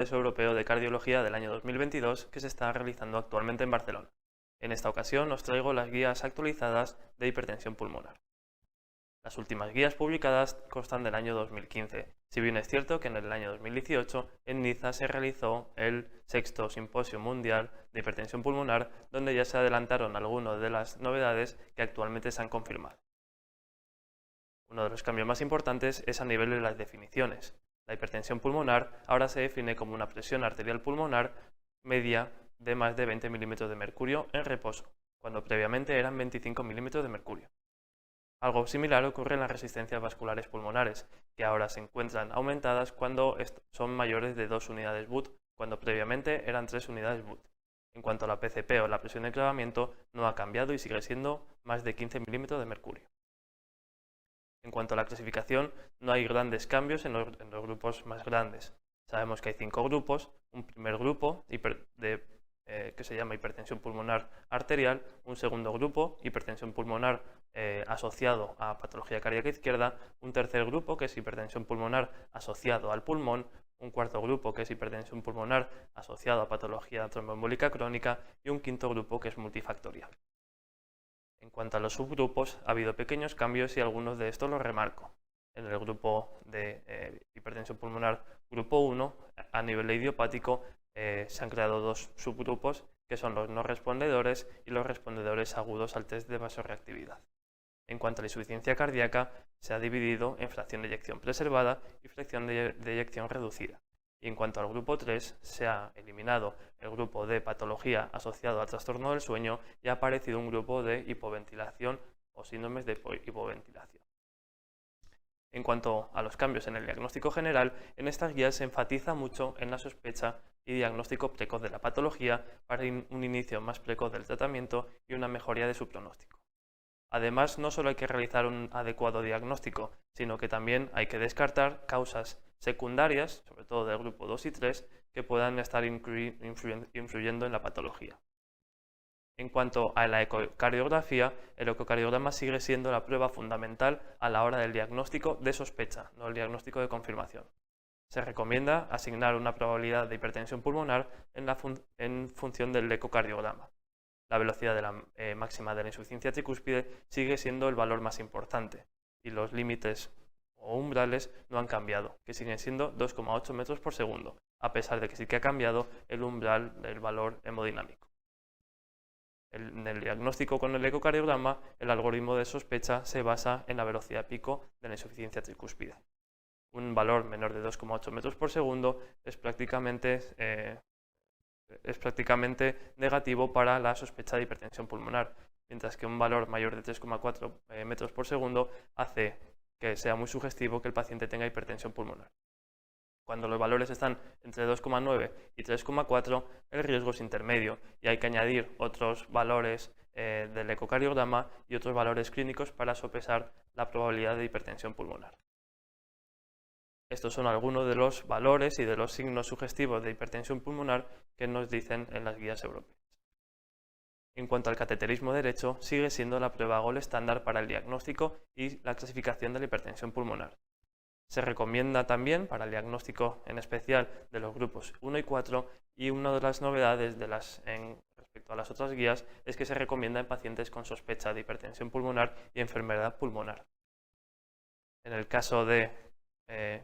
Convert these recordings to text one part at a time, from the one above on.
Congreso Europeo de Cardiología del año 2022 que se está realizando actualmente en Barcelona. En esta ocasión os traigo las guías actualizadas de hipertensión pulmonar. Las últimas guías publicadas constan del año 2015, si bien es cierto que en el año 2018 en Niza se realizó el 6º Simposio Mundial de Hipertensión Pulmonar, donde ya se adelantaron algunas de las novedades que actualmente se han confirmado. Uno de los cambios más importantes es a nivel de las definiciones. La hipertensión pulmonar ahora se define como una presión arterial pulmonar media de más de 20 milímetros de mercurio en reposo, cuando previamente eran 25 milímetros de mercurio. Algo similar ocurre en las resistencias vasculares pulmonares, que ahora se encuentran aumentadas cuando son mayores de 2 unidades BUT, cuando previamente eran 3 unidades BUT. En cuanto a la PCP o la presión de clavamiento, no ha cambiado y sigue siendo más de 15 milímetros de mercurio. En cuanto a la clasificación, no hay grandes cambios en los grupos más grandes. Sabemos que hay 5 grupos: un primer grupo que se llama hipertensión pulmonar arterial, un segundo grupo, hipertensión pulmonar asociado a patología cardíaca izquierda, un tercer grupo que es hipertensión pulmonar asociado al pulmón, un cuarto grupo que es hipertensión pulmonar asociado a patología tromboembólica crónica y un quinto grupo que es multifactorial. En cuanto a los subgrupos, ha habido pequeños cambios y algunos de estos los remarco. En el grupo de hipertensión pulmonar grupo 1, a nivel idiopático, se han creado 2 subgrupos que son los no respondedores y los respondedores agudos al test de vasorreactividad. En cuanto a la insuficiencia cardíaca, se ha dividido en fracción de eyección preservada y fracción de eyección reducida. Y en cuanto al grupo 3, se ha eliminado el grupo de patología asociado al trastorno del sueño y ha aparecido un grupo de hipoventilación o síndromes de hipoventilación. En cuanto a los cambios en el diagnóstico general, en estas guías se enfatiza mucho en la sospecha y diagnóstico precoz de la patología para un inicio más precoz del tratamiento y una mejoría de su pronóstico. Además, no solo hay que realizar un adecuado diagnóstico, sino que también hay que descartar causas secundarias, sobre todo del grupo 2 y 3, que puedan estar influyendo en la patología. En cuanto a la ecocardiografía, el ecocardiograma sigue siendo la prueba fundamental a la hora del diagnóstico de sospecha, no el diagnóstico de confirmación. Se recomienda asignar una probabilidad de hipertensión pulmonar en función del ecocardiograma. La velocidad máxima de la insuficiencia tricúspide sigue siendo el valor más importante y los límites o umbrales no han cambiado, que siguen siendo 2,8 metros por segundo, a pesar de que sí que ha cambiado el umbral del valor hemodinámico. En el diagnóstico con el ecocardiograma, el algoritmo de sospecha se basa en la velocidad pico de la insuficiencia tricúspide. Un valor menor de 2,8 metros por segundo es prácticamente negativo para la sospecha de hipertensión pulmonar, mientras que un valor mayor de 3,4 metros por segundo hace que sea muy sugestivo que el paciente tenga hipertensión pulmonar. Cuando los valores están entre 2,9 y 3,4, el riesgo es intermedio y hay que añadir otros valores del ecocardiograma y otros valores clínicos para sopesar la probabilidad de hipertensión pulmonar. Estos son algunos de los valores y de los signos sugestivos de hipertensión pulmonar que nos dicen en las guías europeas. En cuanto al cateterismo derecho, sigue siendo la prueba gold estándar para el diagnóstico y la clasificación de la hipertensión pulmonar. Se recomienda también para el diagnóstico en especial de los grupos 1 y 4 y una de las novedades respecto a las otras guías es que se recomienda en pacientes con sospecha de hipertensión pulmonar y enfermedad pulmonar. En el caso de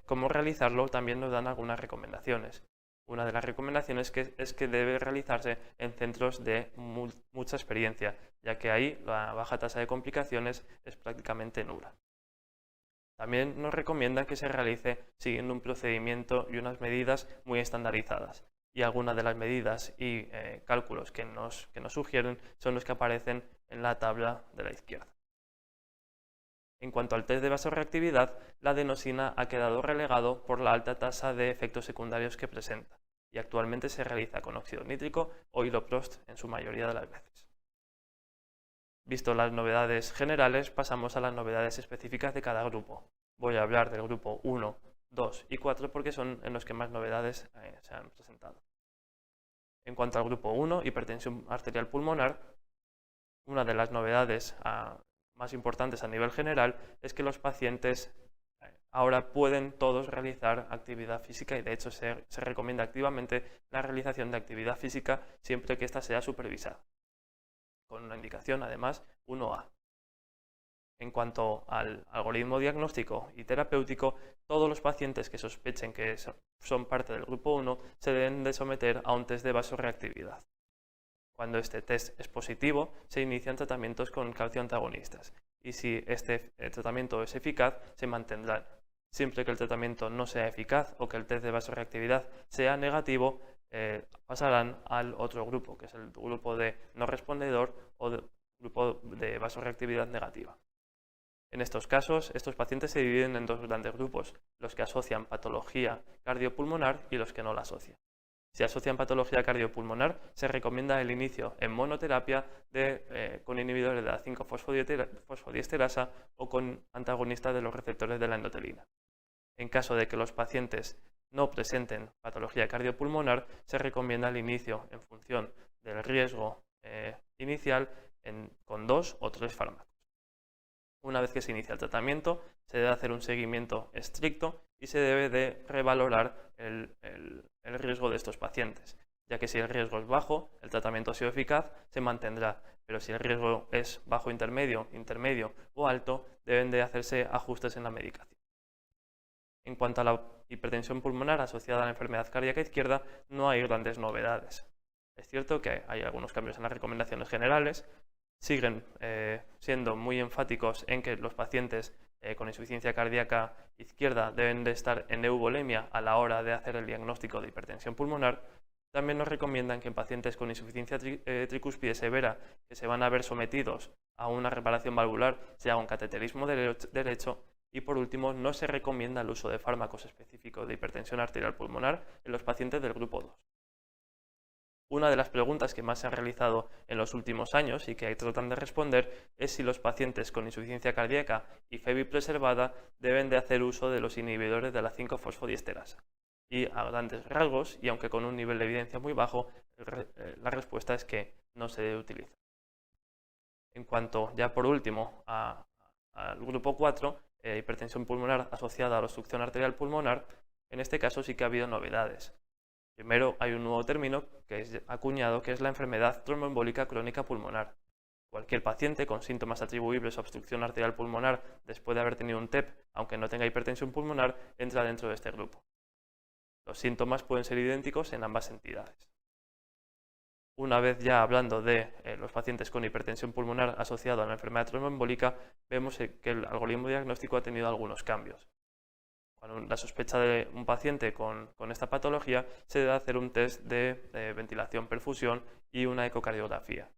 cómo realizarlo, también nos dan algunas recomendaciones. Una de las recomendaciones es que debe realizarse en centros de mucha experiencia, ya que ahí la baja tasa de complicaciones es prácticamente nula. También nos recomiendan que se realice siguiendo un procedimiento y unas medidas muy estandarizadas. Y algunas de las medidas y cálculos que nos sugieren son los que aparecen en la tabla de la izquierda. En cuanto al test de vasorreactividad, la adenosina ha quedado relegado por la alta tasa de efectos secundarios que presenta y actualmente se realiza con óxido nítrico o iloprost en su mayoría de las veces. Visto las novedades generales, pasamos a las novedades específicas de cada grupo. Voy a hablar del grupo 1, 2 y 4 porque son en los que más novedades se han presentado. En cuanto al grupo 1, hipertensión arterial pulmonar, una de las novedades más importantes a nivel general es que los pacientes ahora pueden todos realizar actividad física y de hecho se recomienda activamente la realización de actividad física siempre que ésta sea supervisada, con una indicación además 1A. En cuanto al algoritmo diagnóstico y terapéutico, todos los pacientes que sospechen que son parte del grupo 1 se deben de someter a un test de vasorreactividad. Cuando este test es positivo, se inician tratamientos con calcio antagonistas y si este tratamiento es eficaz, se mantendrán. Siempre que el tratamiento no sea eficaz o que el test de vasorreactividad sea negativo, pasarán al otro grupo, que es el grupo de no respondedor o grupo de vasorreactividad negativa. En estos casos, estos pacientes se dividen en dos grandes grupos, los que asocian patología cardiopulmonar y los que no la asocian. Si asocian patología cardiopulmonar, se recomienda el inicio en monoterapia con inhibidores de la 5-fosfodiesterasa o con antagonistas de los receptores de la endotelina. En caso de que los pacientes no presenten patología cardiopulmonar, se recomienda el inicio en función del riesgo inicial con 2 o 3 fármacos. Una vez que se inicia el tratamiento, se debe hacer un seguimiento estricto y se debe de revalorar el riesgo de estos pacientes, ya que si el riesgo es bajo, el tratamiento ha sido eficaz, se mantendrá, pero si el riesgo es bajo intermedio, intermedio o alto, deben de hacerse ajustes en la medicación. En cuanto a la hipertensión pulmonar asociada a la enfermedad cardíaca izquierda, no hay grandes novedades. Es cierto que hay algunos cambios en las recomendaciones generales, siguen siendo muy enfáticos en que los pacientes con insuficiencia cardíaca izquierda deben de estar en euvolemia a la hora de hacer el diagnóstico de hipertensión pulmonar. También nos recomiendan que en pacientes con insuficiencia tricúspide severa que se van a ver sometidos a una reparación valvular se haga un cateterismo derecho y por último no se recomienda el uso de fármacos específicos de hipertensión arterial pulmonar en los pacientes del grupo 2. Una de las preguntas que más se han realizado en los últimos años y que tratan de responder es si los pacientes con insuficiencia cardíaca y FEBI preservada deben de hacer uso de los inhibidores de la 5-fosfodiesterasa. Y a grandes rasgos, y aunque con un nivel de evidencia muy bajo, la respuesta es que no se debe utilizar. En cuanto, ya por último, al grupo 4, hipertensión pulmonar asociada a la obstrucción arterial pulmonar, en este caso sí que ha habido novedades. Primero, hay un nuevo término que es acuñado, que es la enfermedad tromboembólica crónica pulmonar. Cualquier paciente con síntomas atribuibles a obstrucción arterial pulmonar después de haber tenido un TEP, aunque no tenga hipertensión pulmonar, entra dentro de este grupo. Los síntomas pueden ser idénticos en ambas entidades. Una vez ya hablando de los pacientes con hipertensión pulmonar asociada a la enfermedad tromboembólica, vemos que el algoritmo diagnóstico ha tenido algunos cambios. Cuando la sospecha de un paciente con esta patología, se debe hacer un test de ventilación-perfusión y una ecocardiografía.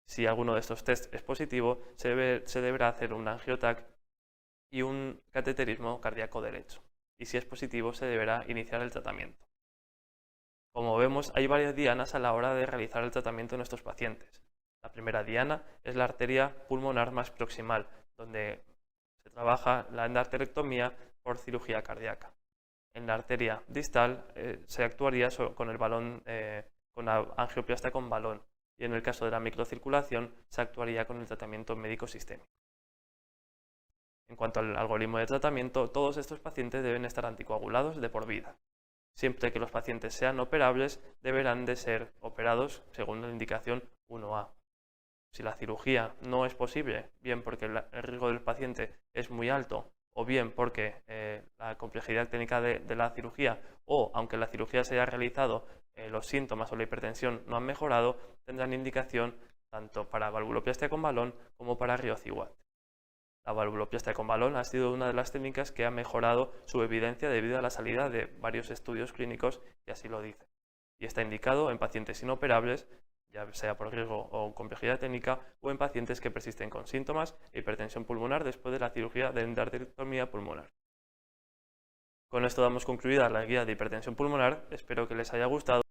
Si alguno de estos tests es positivo, se deberá hacer un angiotac y un cateterismo cardíaco derecho. Y si es positivo, se deberá iniciar el tratamiento. Como vemos, hay varias dianas a la hora de realizar el tratamiento en estos pacientes. La primera diana es la arteria pulmonar más proximal, donde se trabaja la endarterectomía por cirugía cardíaca. En la arteria distal se actuaría con el balón, con la angioplastia con balón, y en el caso de la microcirculación se actuaría con el tratamiento médico sistémico. En cuanto al algoritmo de tratamiento, todos estos pacientes deben estar anticoagulados de por vida. Siempre que los pacientes sean operables, deberán de ser operados según la indicación 1A. Si la cirugía no es posible, bien porque el riesgo del paciente es muy alto, o bien porque la complejidad técnica de la cirugía, o aunque la cirugía se haya realizado, los síntomas o la hipertensión no han mejorado, tendrán indicación tanto para valvuloplastia con balón como para riociguat. La valvuloplastia con balón ha sido una de las técnicas que ha mejorado su evidencia debido a la salida de varios estudios clínicos que así lo dicen. Y está indicado en pacientes inoperables, ya sea por riesgo o complejidad técnica, o en pacientes que persisten con síntomas e hipertensión pulmonar después de la cirugía de endarterectomía pulmonar. Con esto damos concluida la guía de hipertensión pulmonar, espero que les haya gustado.